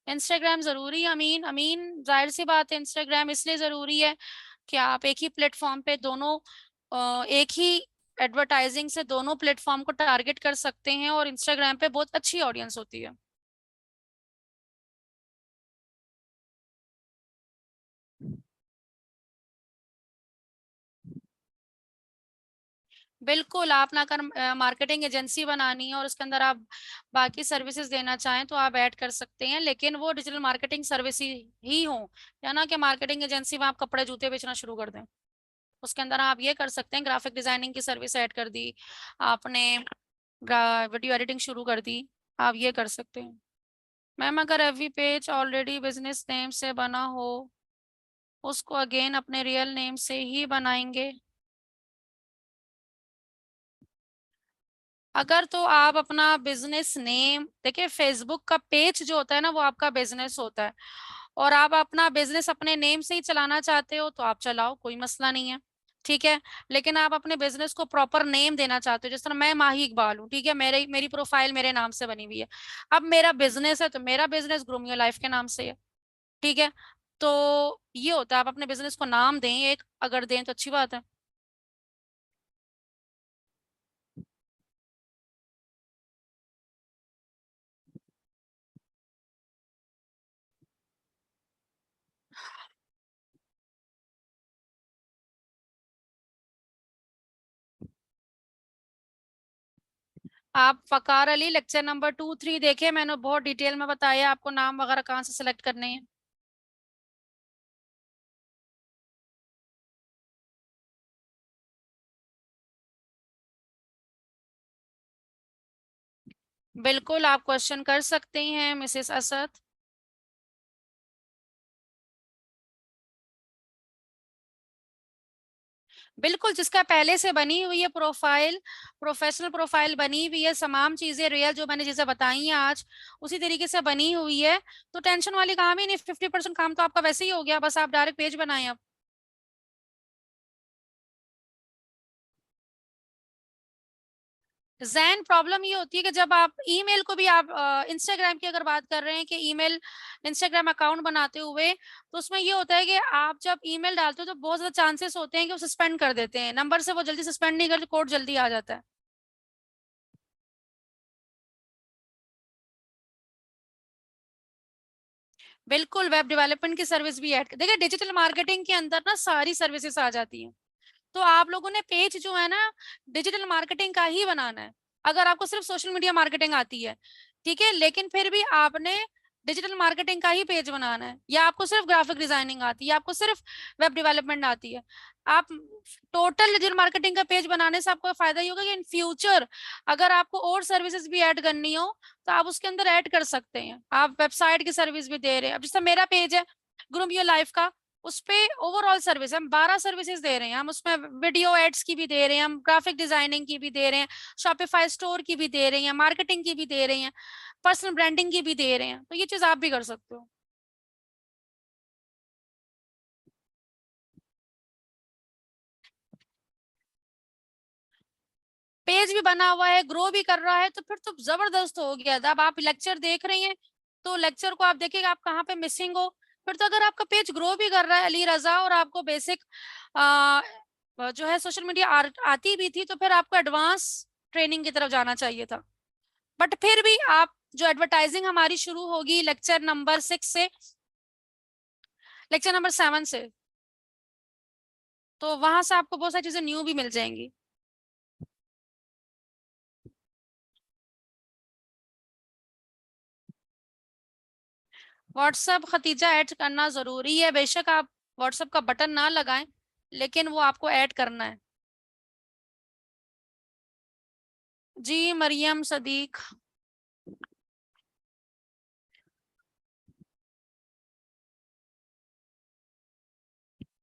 इंस्टाग्राम जरूरी है अमीन, अमीन जाहिर सी बात है, इंस्टाग्राम इसलिए जरूरी है कि आप एक ही प्लेटफॉर्म पे दोनों एक ही एडवर्टाइजिंग से दोनों प्लेटफॉर्म को टारगेट कर सकते हैं, और इंस्टाग्राम पे बहुत अच्छी ऑडियंस होती है। बिल्कुल, आप ना कर मार्केटिंग एजेंसी बनानी है और उसके अंदर आप बाकी सर्विसेज देना चाहें तो आप ऐड कर सकते हैं, लेकिन वो डिजिटल मार्केटिंग सर्विस ही हो, या ना कि मार्केटिंग एजेंसी में आप कपड़े जूते बेचना शुरू कर दें। उसके अंदर आप ये कर सकते हैं, ग्राफिक डिजाइनिंग की सर्विस ऐड कर दी आपने, वीडियो एडिटिंग शुरू कर दी, आप ये कर सकते हैं। मैम अगर FB page already business name से बना हो, उसको अगेन अपने रियल नेम से ही बनाएंगे। अगर तो आप अपना बिजनेस नेम देखिए, फेसबुक का पेज जो होता है ना वो आपका बिजनेस होता है, और आप अपना बिजनेस अपने नेम से ही चलाना चाहते हो तो आप चलाओ, कोई मसला नहीं है, ठीक है। लेकिन आप अपने बिजनेस को प्रॉपर नेम देना चाहते हो, जिस तरह मैं माही इकबाल हूँ, ठीक है, मेरी प्रोफाइल मेरे नाम से बनी हुई है। अब मेरा बिजनेस है तो मेरा बिजनेस ग्रूम योर लाइफ के नाम से है, ठीक है। तो ये होता है, आप अपने बिजनेस को नाम दें एक, अगर दें तो अच्छी बात है। आप फकार अली लेक्चर नंबर 2, 3 देखे, मैंने बहुत डिटेल में बताया आपको नाम वगैरह कहाँ से सिलेक्ट करने हैं। बिल्कुल आप क्वेश्चन कर सकते हैं मिसेस असद। बिल्कुल, जिसका पहले से बनी हुई है प्रोफाइल, प्रोफेशनल प्रोफाइल बनी हुई है, तमाम चीजें रियल जो मैंने जैसे बताई हैं आज उसी तरीके से बनी हुई है, तो टेंशन वाली काम ही नहीं, 50% काम तो आपका वैसे ही हो गया, बस आप डायरेक्ट पेज बनाएं अब। जैन प्रॉब्लम ये होती है कि जब आप ईमेल को भी आप इंस्टाग्राम की अगर बात कर रहे हैं कि ईमेल इंस्टाग्राम अकाउंट बनाते हुए, तो उसमें ये होता है कि आप जब ईमेल डालते हो तो बहुत ज्यादा चांसेस होते हैं कि वो सस्पेंड कर देते हैं नंबर से, वो जल्दी सस्पेंड नहीं करते, कोड जल्दी आ जाता है। बिल्कुल, वेब डेवलपमेंट की सर्विस भी ऐड देखिए, डिजिटल मार्केटिंग के अंदर ना सारी सर्विसेज आ जाती हैं। तो आप लोगों ने पेज जो है ना डिजिटल मार्केटिंग का ही बनाना है। अगर आपको सिर्फ सोशल मीडिया मार्केटिंग आती है, ठीक है, लेकिन फिर भी आपने डिजिटल मार्केटिंग का ही पेज बनाना है, या आपको सिर्फ ग्राफिक डिजाइनिंग आती है, आपको सिर्फ वेब डेवलपमेंट आती है, आप टोटल डिजिटल मार्केटिंग का पेज बनाने से आपको फायदा ही होगा कि इन फ्यूचर अगर आपको और सर्विसेज भी ऐड करनी हो तो आप उसके अंदर ऐड कर सकते हैं। आप वेबसाइट की सर्विस भी दे रहे हैं, अब जैसे मेरा पेज है ग्रूम योर लाइफ का, उस पे ओवरऑल सर्विस हम 12 सर्विसेज दे रहे हैं, हम उसमें वीडियो एड्स की भी दे रहे हैं, हम ग्राफिक डिजाइनिंग की भी दे रहे हैं, शॉपिफाई स्टोर की भी दे रहे हैं, मार्केटिंग की भी दे रहे हैं, पर्सनल ब्रांडिंग की भी दे रहे हैं, तो ये चीज आप भी कर सकते हो। पेज भी बना हुआ है, ग्रो भी कर रहा है, तो फिर तो जबरदस्त हो गया। अब आप लेक्चर देख रही हैं तो लेक्चर को आप देखिएगा आप कहाँ पे मिसिंग हो, फिर तो अगर आपका पेज ग्रो भी कर रहा है अली रजा, और आपको बेसिक जो है सोशल मीडिया आती भी थी, तो फिर आपको एडवांस ट्रेनिंग की तरफ जाना चाहिए था। बट फिर भी आप जो एडवर्टाइजिंग हमारी शुरू होगी लेक्चर नंबर 6 से, लेक्चर नंबर 7 से, तो वहां से आपको बहुत सारी चीजें न्यू भी मिल जाएंगी। व्हाट्सएप खतीजा ऐड करना जरूरी है, बेशक आप व्हाट्सएप का बटन ना लगाएं, लेकिन वो आपको ऐड करना है। जी मरियम सदीक।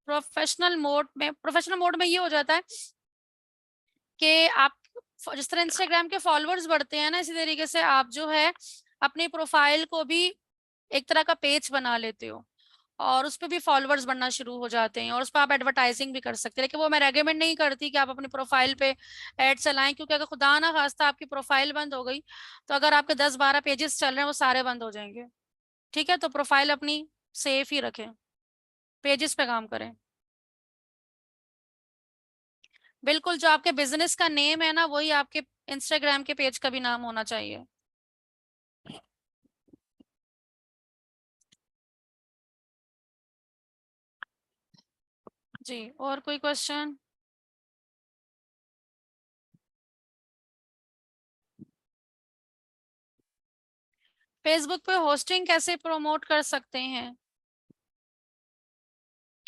प्रोफेशनल मोड में ये हो जाता है कि आप जिस तरह इंस्टाग्राम के फॉलोअर्स बढ़ते हैं ना, इसी तरीके से आप जो है अपनी प्रोफाइल को भी एक तरह का पेज बना लेते हो, और उस पर भी फॉलोअर्स बढ़ना शुरू हो जाते हैं, और उस पर आप एडवर्टाइजिंग भी कर सकते हैं, लेकिन वो मैं रेकमेंड नहीं करती कि आप अपनी प्रोफाइल पे ऐड चलाएं, क्योंकि अगर खुदा ना खास्ता आपकी प्रोफाइल बंद हो गई तो अगर आपके 10-12 पेजेस चल रहे हैं वो सारे बंद हो जाएंगे, ठीक है। तो प्रोफाइल अपनी सेफ ही रखें, पेजेस पे काम करें। बिल्कुल, जो आपके बिजनेस का नेम है ना वही आपके इंस्टाग्राम के पेज का भी नाम होना चाहिए। जी, और कोई क्वेश्चन? फेसबुक पे होस्टिंग कैसे प्रमोट कर सकते हैं?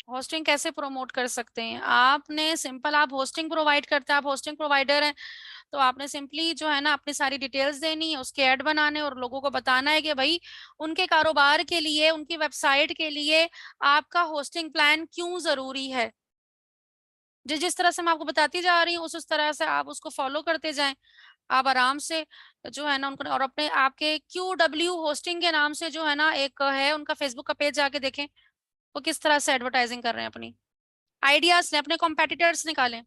होस्टिंग कैसे प्रमोट कर सकते हैं? आपने सिंपल, आप होस्टिंग प्रोवाइड करते हैं, आप होस्टिंग प्रोवाइडर हैं, तो आपने सिंपली जो है ना अपनी सारी डिटेल्स देनी है, उसके ऐड बनाने और लोगों को बताना है कि भाई उनके कारोबार के लिए, उनकी वेबसाइट के लिए आपका होस्टिंग प्लान क्यों जरूरी है। जिस जिस तरह से मैं आपको बताती जा रही हूँ उस तरह से आप उसको फॉलो करते जाएं। आप आराम से जो है ना उनको, और अपने आपके QW होस्टिंग के नाम से जो है ना एक है उनका फेसबुक का पेज, जाके देखें वो किस तरह से एडवर्टाइजिंग कर रहे हैं अपनी। आइडियाज लें, अपने कॉम्पिटिटर्स निकालें।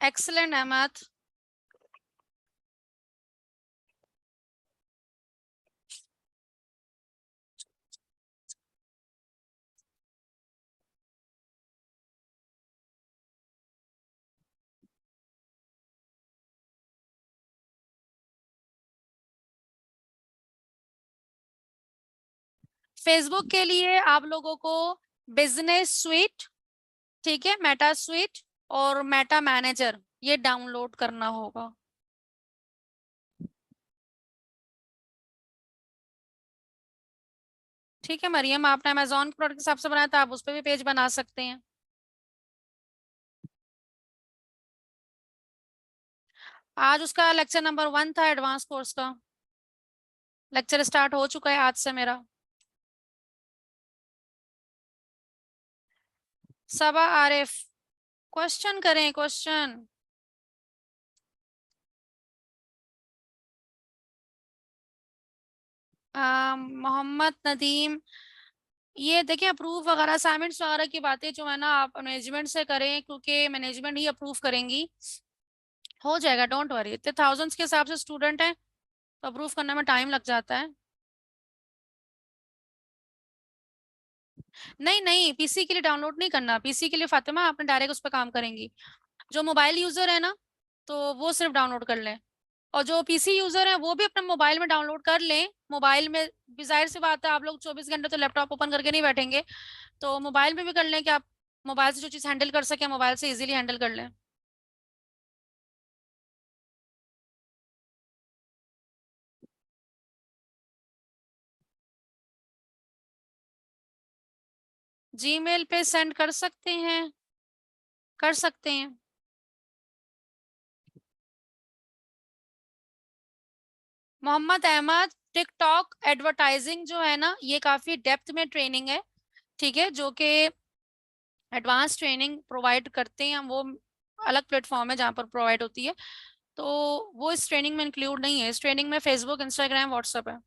एक्सलेंट अहमद। फेसबुक के लिए आप लोगों को बिजनेस स्वीट, ठीक है, मेटा स्वीट और मेटा मैनेजर ये डाउनलोड करना होगा। ठीक है मरियम, आपने अमेजोन प्रोडक्ट के हिसाब से बनाया था, आप उस पर भी पेज बना सकते हैं। आज उसका लेक्चर नंबर 1 था एडवांस कोर्स का। लेक्चर स्टार्ट हो चुका है आज से मेरा। सबा आरिफ, क्वेश्चन करें क्वेश्चन। मोहम्मद नदीम, ये देखिए अप्रूव वगैरह असाइनमेंट्स वगैरह की बातें जो है ना आप मैनेजमेंट से करें, क्योंकि मैनेजमेंट ही अप्रूव करेंगी। हो जाएगा, डोंट वरी, इतने थाउजेंड्स के हिसाब से स्टूडेंट हैं तो अप्रूव करने में टाइम लग जाता है। नहीं नहीं, पीसी के लिए डाउनलोड नहीं करना, पीसी के लिए फातिमा आपने डायरेक्ट उस पर काम करेंगी। जो मोबाइल यूजर है ना तो वो सिर्फ डाउनलोड कर लें, और जो पीसी यूजर है वो भी अपने मोबाइल में डाउनलोड कर लें। मोबाइल में भी जाहिर सी बात है आप लोग 24 घंटे तो लैपटॉप ओपन करके नहीं बैठेंगे, तो मोबाइल में भी कर लें कि आप मोबाइल से जो चीज़ हैंडल कर सकें मोबाइल से इजीली हैंडल कर लें। जीमेल पे सेंड कर सकते हैं, कर सकते हैं। मोहम्मद अहमद, टिकटॉक एडवर्टाइजिंग जो है ना ये काफी डेप्थ में ट्रेनिंग है, ठीक है, जो कि एडवांस ट्रेनिंग प्रोवाइड करते हैं हम, वो अलग प्लेटफॉर्म है जहाँ पर प्रोवाइड होती है, तो वो इस ट्रेनिंग में इंक्लूड नहीं है। इस ट्रेनिंग में फेसबुक, इंस्टाग्राम, व्हाट्सएप है।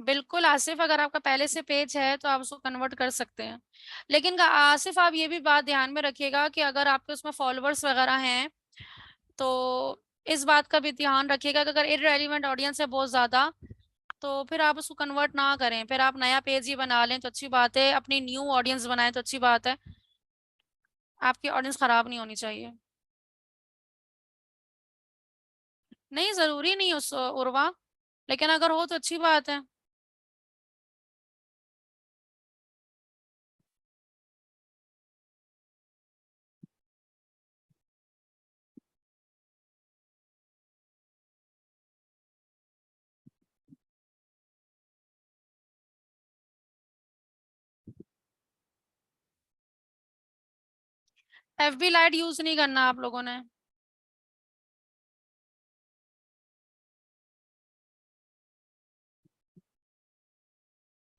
बिल्कुल आसिफ, अगर आपका पहले से पेज है तो आप उसको कन्वर्ट कर सकते हैं, लेकिन आसिफ आप ये भी बात ध्यान में रखिएगा कि अगर आपके उसमें फॉलोअर्स वगैरह हैं तो इस बात का भी ध्यान रखिएगा कि अगर इररेलेवेंट ऑडियंस है बहुत ज्यादा तो फिर आप उसको कन्वर्ट ना करें, फिर आप नया पेज ही बना लें तो अच्छी बात है, अपनी न्यू ऑडियंस बनाएं तो अच्छी बात है। आपकी ऑडियंस खराब नहीं होनी चाहिए। नहीं जरूरी नहीं उस उर्वा, लेकिन अगर हो तो अच्छी बात है। FB लाइट यूज नहीं करना आप लोगों ने।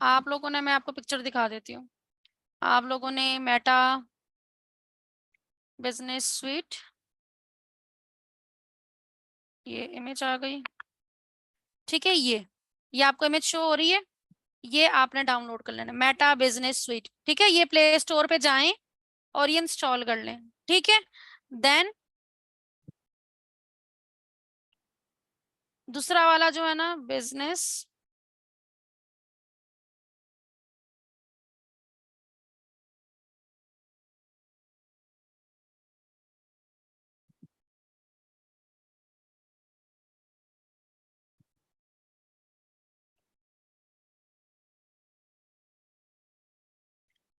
आप लोगों ने, मैं आपको पिक्चर दिखा देती हूँ, आप लोगों ने मेटा बिजनेस स्वीट, ये इमेज आ गई, ठीक है, ये आपको इमेज शो हो रही है, ये आपने डाउनलोड कर लेना मेटा बिजनेस स्वीट, ठीक है, ये प्ले स्टोर पे जाएं और ये इंस्टॉल कर लें, ठीक है। देन दूसरा वाला जो है ना बिजनेस,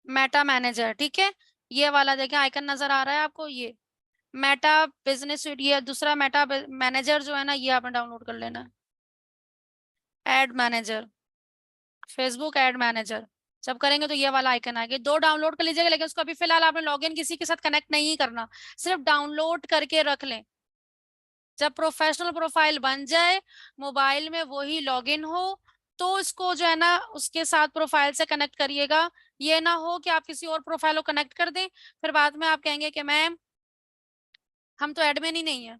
मेटा मैनेजर, ठीक है। ये वाला देखिए आइकन नजर आ रहा है आपको, ये मेटा बिजनेस सुइट, ये दूसरा मेटा मैनेजर जो है ना, ये आपने डाउनलोड कर लेना है। Add manager, Facebook ad manager, जब करेंगे तो ये वाला आइकन आएगा। दो डाउनलोड कर लीजिएगा, लेकिन उसको अभी फिलहाल आपने लॉगिन किसी के साथ कनेक्ट नहीं करना, सिर्फ डाउनलोड करके रख लें। जब प्रोफेशनल प्रोफाइल बन जाए, मोबाइल में वही लॉगिन हो, तो इसको जो है ना उसके साथ प्रोफाइल से कनेक्ट करिएगा। ये ना हो कि आप किसी और प्रोफाइल को कनेक्ट कर दें, फिर बाद में आप कहेंगे कि मैम हम तो एडमिन ही नहीं है।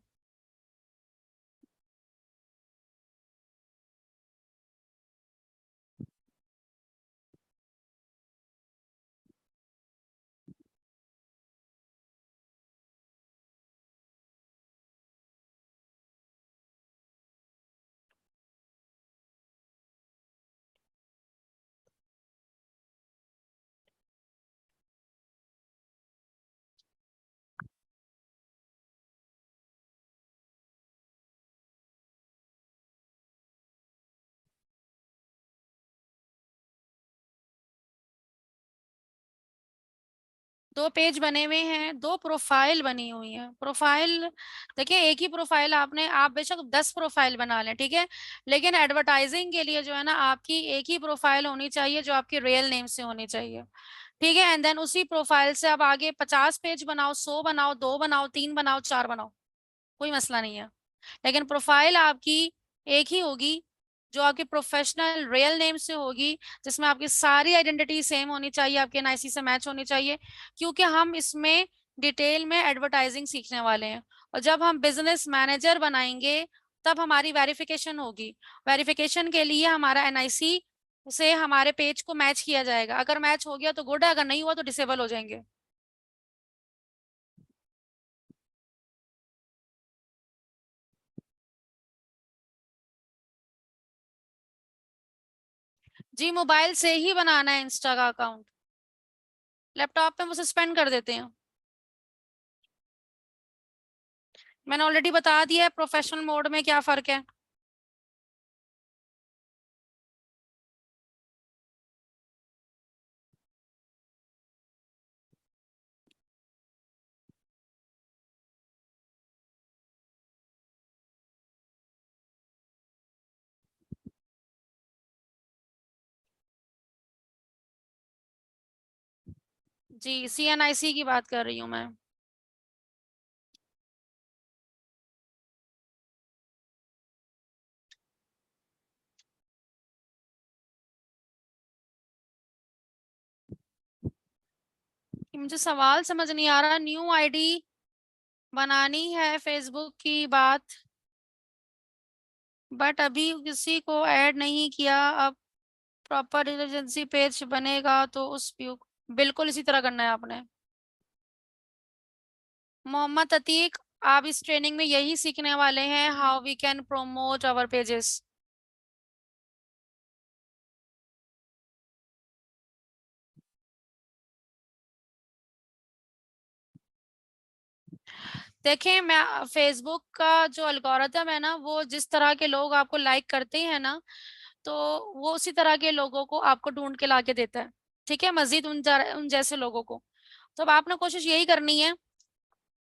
2 पेज बने हुए हैं, 2 प्रोफाइल बनी हुई है। प्रोफाइल देखिए, एक ही प्रोफाइल आपने, आप बेशक 10 प्रोफाइल बना लें, ठीक है, लेकिन एडवर्टाइजिंग के लिए जो है ना आपकी एक ही प्रोफाइल होनी चाहिए, जो आपकी रियल नेम से होनी चाहिए, ठीक है। एंड देन उसी प्रोफाइल से अब आगे 50 पेज बनाओ, 100 बनाओ, 2 बनाओ, 3 बनाओ, 4 बनाओ, कोई मसला नहीं है। लेकिन प्रोफाइल आपकी एक ही होगी, जो आपकी प्रोफेशनल रियल नेम से होगी, जिसमें आपकी सारी आइडेंटिटी सेम होनी चाहिए, आपके एनआईसी से मैच होनी चाहिए, क्योंकि हम इसमें डिटेल में एडवर्टाइजिंग सीखने वाले हैं। और जब हम बिजनेस मैनेजर बनाएंगे, तब हमारी वेरिफिकेशन होगी। वेरिफिकेशन के लिए हमारा एनआईसी से हमारे पेज को मैच किया जाएगा, अगर मैच हो गया तो गुड है, अगर नहीं हुआ तो डिसेबल हो जाएंगे। जी, मोबाइल से ही बनाना है इंस्टा का अकाउंट, लैपटॉप पे वो सस्पेंड कर देते हैं। मैंने ऑलरेडी बता दिया है प्रोफेशनल मोड में क्या फर्क है। जी, सीएनआईसी की बात कर रही हूँ मैं। मुझे सवाल समझ नहीं आ रहा। न्यू आईडी बनानी है फेसबुक की बात, बट अभी किसी को ऐड नहीं किया। अब प्रॉपर एजेंसी पेज बनेगा तो उस बिल्कुल इसी तरह करना है आपने। मोहम्मद अतीक, आप इस ट्रेनिंग में यही सीखने वाले हैं, how we can promote our pages. देखें, मैं फेसबुक का जो अलगोरिथम है ना, वो जिस तरह के लोग आपको लाइक करते हैं ना, तो वो उसी तरह के लोगों को आपको ढूंढ के लाके देता है, ठीक है, मजीद उन जैसे लोगों को। तो अब आपने कोशिश यही करनी है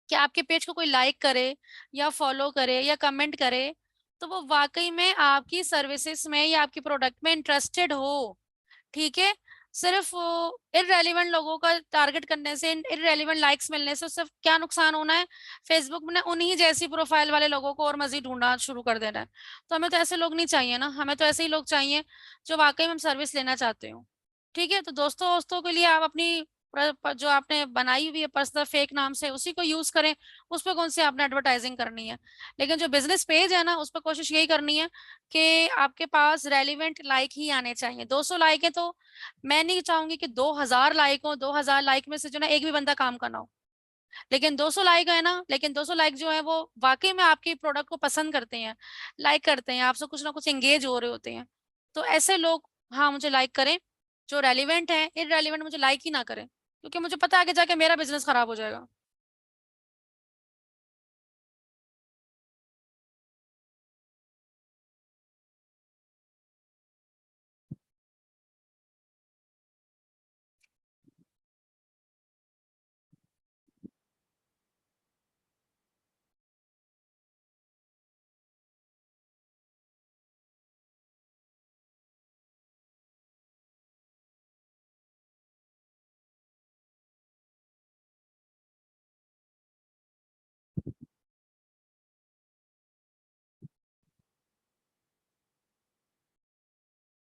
कि आपके पेज को कोई लाइक करे या फॉलो करे या कमेंट करे, तो वो वाकई में आपकी सर्विसेज में या आपकी प्रोडक्ट में इंटरेस्टेड हो, ठीक है। सिर्फ इररेलेवेंट लोगों का टारगेट करने से, इररेलेवेंट लाइक्स मिलने से सिर्फ क्या नुकसान होना है, फेसबुक ने उन्हीं जैसी प्रोफाइल वाले लोगों को और मजीद ढूंढना शुरू कर देना है। तो हमें तो ऐसे लोग नहीं चाहिए ना, हमें तो ऐसे ही लोग चाहिए जो वाकई में हम सर्विस लेना चाहते हो, ठीक है। तो दोस्तों दोस्तों के लिए आप अपनी जो आपने बनाई हुई है पर्सनल फेक नाम से, उसी को यूज करें। उस पर कौन सी आपने एडवर्टाइजिंग करनी है। लेकिन जो बिजनेस पेज है ना, उस पर कोशिश यही करनी है कि आपके पास रेलिवेंट लाइक ही आने चाहिए। 200 लाइक है तो मैं नहीं चाहूंगी कि 2000 लाइक हो, 2000 लाइक में से जो ना एक भी बंदा काम करना हो। लेकिन 200 लाइक है ना, लेकिन 200 लाइक जो है वो वाकई में आपके प्रोडक्ट को पसंद करते हैं, लाइक करते हैं, आपसे कुछ ना कुछ एंगेज हो रहे होते हैं। तो ऐसे लोग हाँ मुझे लाइक करें, जो रेलिवेंट है। इररेलेवेंट मुझे लाइक ही ना करें, क्योंकि मुझे पता है आगे जाके मेरा बिजनेस खराब हो जाएगा।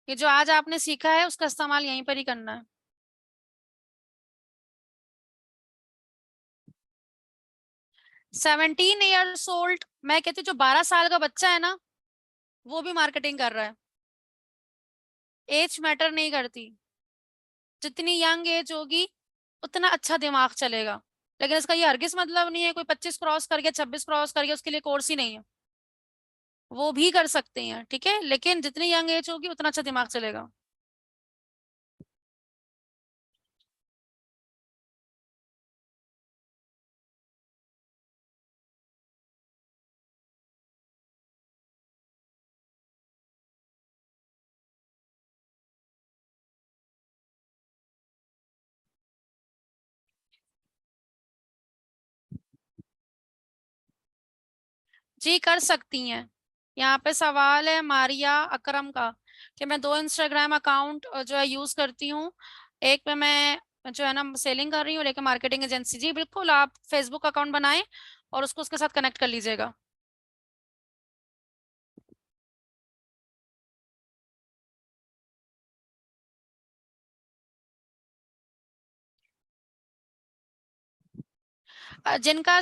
ये जो आज आपने सीखा है उसका इस्तेमाल यहीं पर ही करना है। 17 ईयर्स ओल्ड, मैं कहती हूँ जो 12 साल का बच्चा है ना, वो भी मार्केटिंग कर रहा है। एज मैटर नहीं करती, जितनी यंग एज होगी उतना अच्छा दिमाग चलेगा। लेकिन इसका ये हरगिज मतलब नहीं है कोई 25 क्रॉस कर गया, 26 क्रॉस कर गया उसके लिए कोर्स ही नहीं है। वो भी कर सकते हैं, ठीक है, लेकिन जितनी यंग एज होगी उतना अच्छा दिमाग चलेगा। जी कर सकती हैं। यहाँ पे सवाल है मारिया अकरम का, कि मैं दो इंस्टाग्राम अकाउंट जो है यूज करती हूँ। एक पे मैं जो है ना सेलिंग कर रही हूँ, लेकिन मार्केटिंग एजेंसी। जी बिल्कुल, आप फेसबुक अकाउंट बनाएं और उसको उसके साथ कनेक्ट कर लीजिएगा। जिनका